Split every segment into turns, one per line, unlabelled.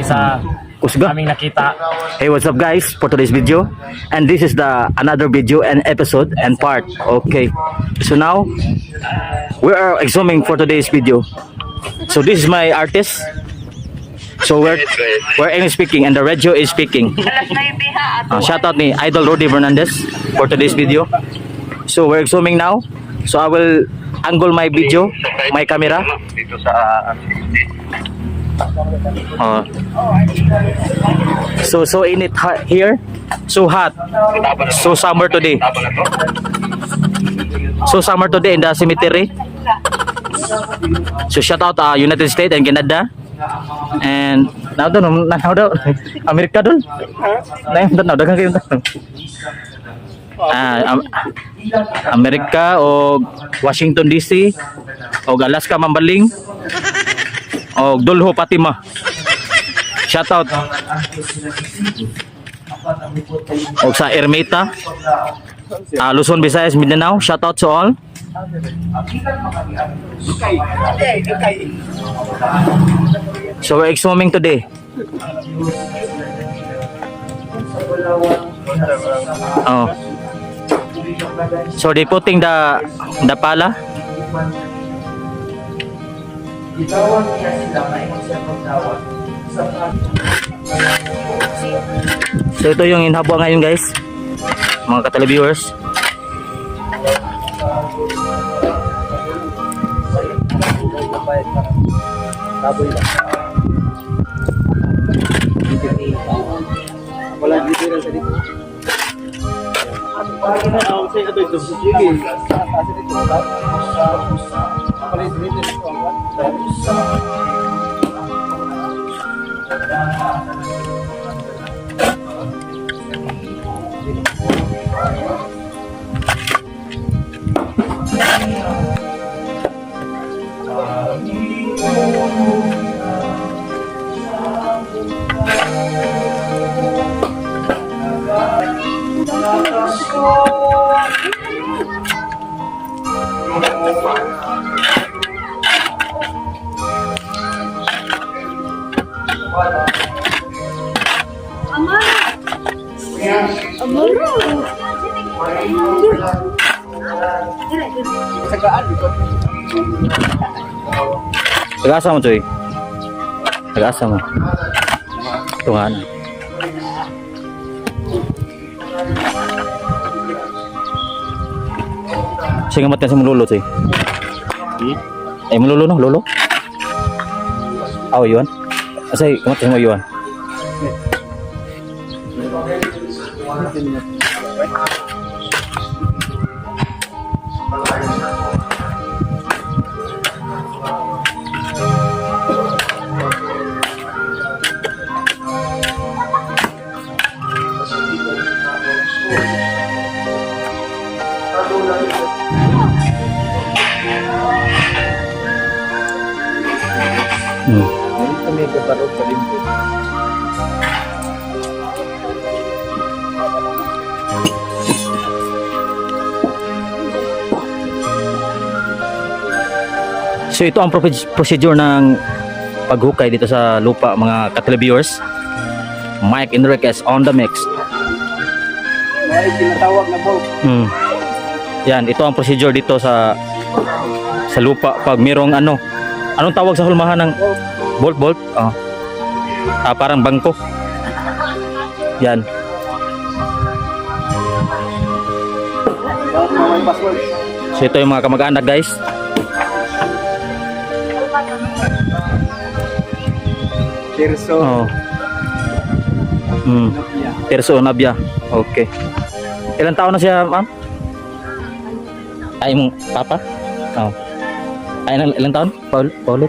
sa
Kusga.
aming nakita.
Hey, what's up guys for today's video, and this is the another video and episode and part. Okay, so now we are exhuming for today's video. So this is my artist, so we're English speaking and the radio is speaking. Shout out ni Idol Rudy Fernandez for today's video. So we're exhuming now, so I will angle my video, my camera
dito sa
so init here, so hot, so summer today, in the cemetery. So shout out United States and Canada, and now doon Amerika doon na dagang kayo Amerika o Washington DC o Alaska Mambaling o Dulho Patima. Shout out o sa Ermita, Luzon, Visayas, Mindanao. Shout out to all. So we're exhuming today. Oh. So they putting the pala. So ito yung inhabwa ngayon guys, mga ka-televiewers.
wala dito rin sa dito.
Taga-asa mo, Choy? Taga-asa mo? Tungan. Sige, matyan sa mululo, Choy. Ay, mululo no? Lolo? Yun? Asay, kamatyan mo yun.
Kami kabarog pa din po.
So ito ang procedure ng paghukay dito sa lupa, mga ka-televiewers. Mike Enriquez on the mix.
Ay, tinatawag na po.
Yan, ito ang procedure dito sa lupa pag mayroong anong tawag sa hulmahan ng bolt? Parang bangko. Yan. So ito yung mga kamag-anak guys.
Tirso.
Tirso Nabia. Okay. Ilang taon na siya, ma'am? Ay, mong papa? Ay, ilang taon? Paulit?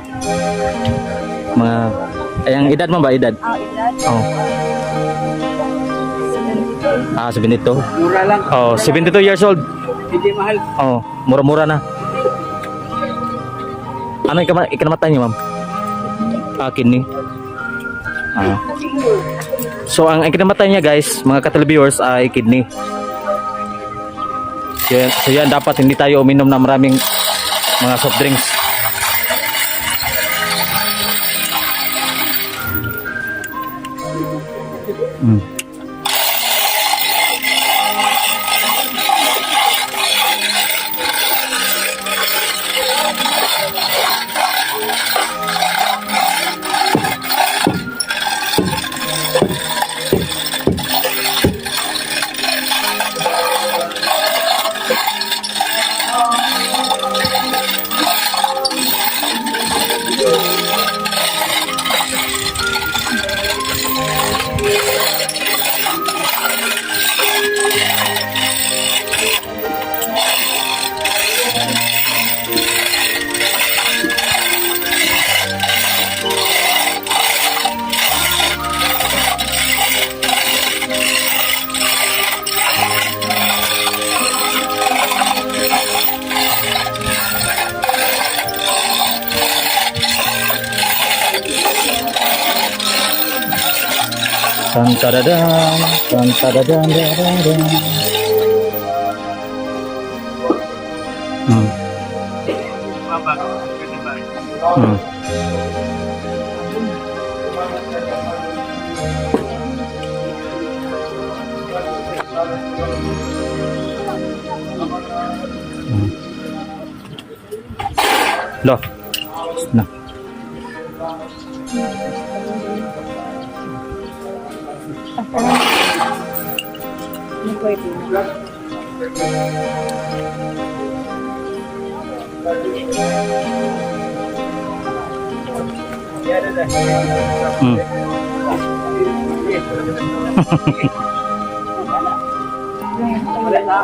Ang edad mo ba? Edad?
Edad.
72.
Mura lang.
72 years old.
Hindi mahal.
Mura-mura na. Ano ikinamatay niyo, ma'am? Kidney. So ang ikinamatay niya guys, mga ka-televiewers, ay kidney. So yan, dapat hindi tayo uminom ng maraming mga soft drinks. Mm. Tan tadadan, tan tadadan, tadadan. Hmm. Hmm. Hmm. Loh. Nah.
Hindi pwede.
Hmm.
Wala na.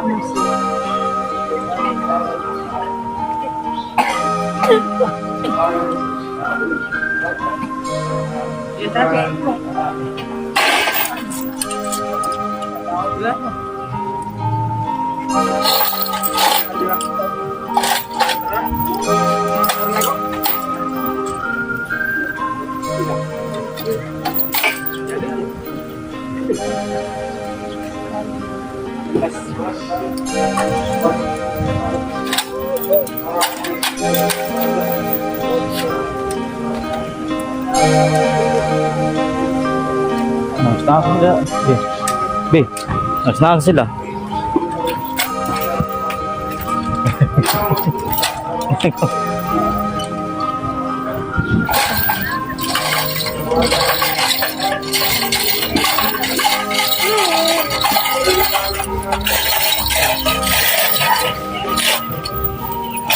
Snack sila. Be. Snack sila.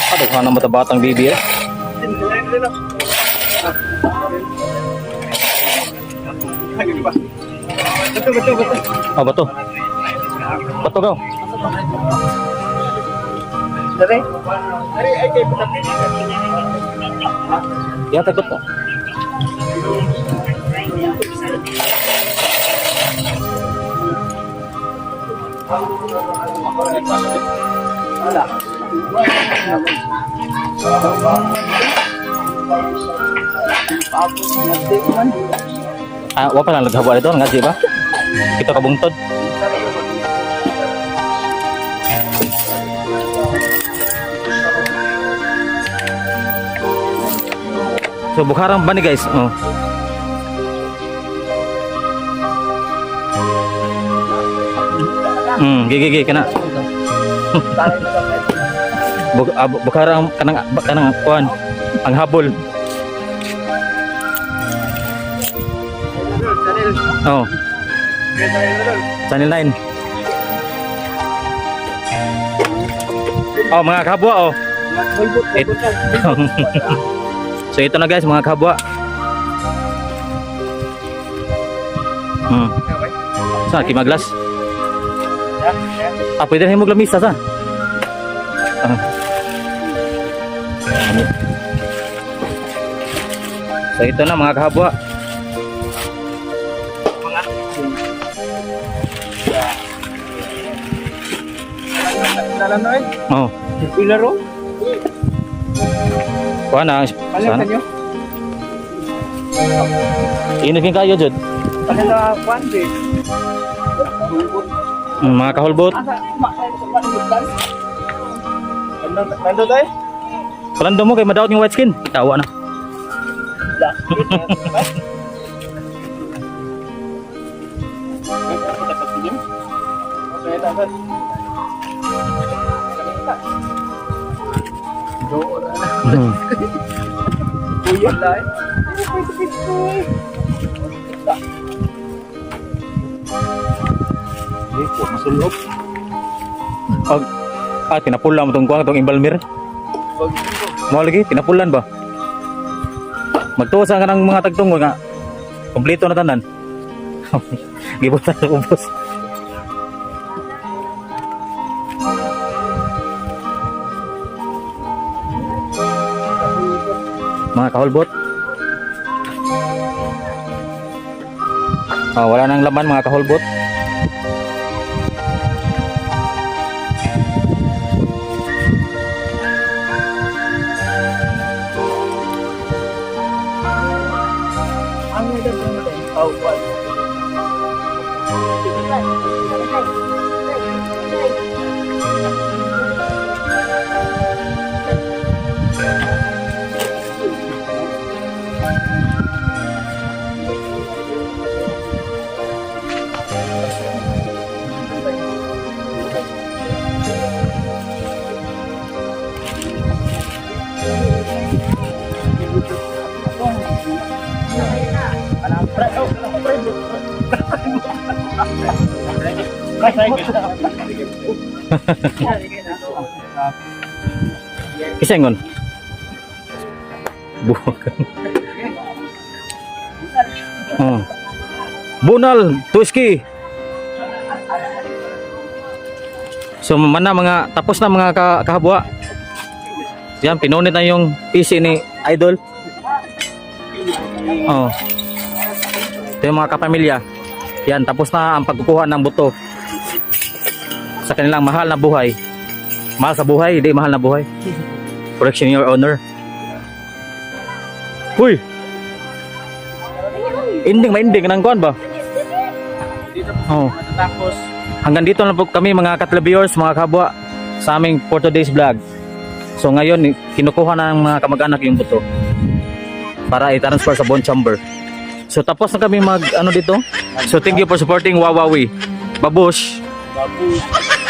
Ada kana mata batang bibi eh.
Betul.
Oh, betul. Betul kau.
Dari ay kay putapin.
Ya takut kok.
Wala. Tapos nagdi man.
Ah, wa pa lang naghawa dito, ngaji ba? Kita kabungtod. So bukharang ba ni guys? Oh. Gigi kana. Bukharang kanang kuan ang habol. Oh. Channel 9. Oh, mga kabwa oh. So ito na guys mga kabwa. Saan kimaglas? Ah, pwede rin mo lamisa sa. So ito na mga kabwa.
Nalanoy?
Oh.
Ilaro?
Kuha na.
Palitan nyo?
Inigin kayo Jod.
Palitan kwan din.
Mga kaholbot.
Nando tayo?
Palando mo kay madaot yung white skin. Tawa na.
Okay, dapat.
Hmm.
Kuya lang.
Hindi po, masulog. Tinapula mo itong kuwang, itong imbalmir. Mo lagi, tinapulan ba? Magtuwa ka ng mga tagtunggo nga. Kompleto na tanan. Gibutan sa ubos. Mga kahulbot. Wala nang laman mga kahulbot.
Ang ito mo din. Oh, what?
Isengon. Buwag. Bunal, tuiski. So mana mga tapos na mga kahabwa. Yan pinunit na yung PC ni Idol. Ito yung mga kapamilya. Yan tapos na ang pagkukuha ng buto sa kanilang mahal na buhay. Mahal sa buhay, hindi mahal na buhay. Correction, Your Honor. Huy! Ending, ma-ending ng kuwan ba?
Tapos,
Hanggang dito na po kami mga katlabiyors, mga kabwa sa aming for today's vlog. So ngayon, kinukuha na ng mga kamag-anak yung buto para i-transfer sa bone chamber. So tapos na kami mag ano dito. So thank you for supporting Wawawi. Babush!
babu.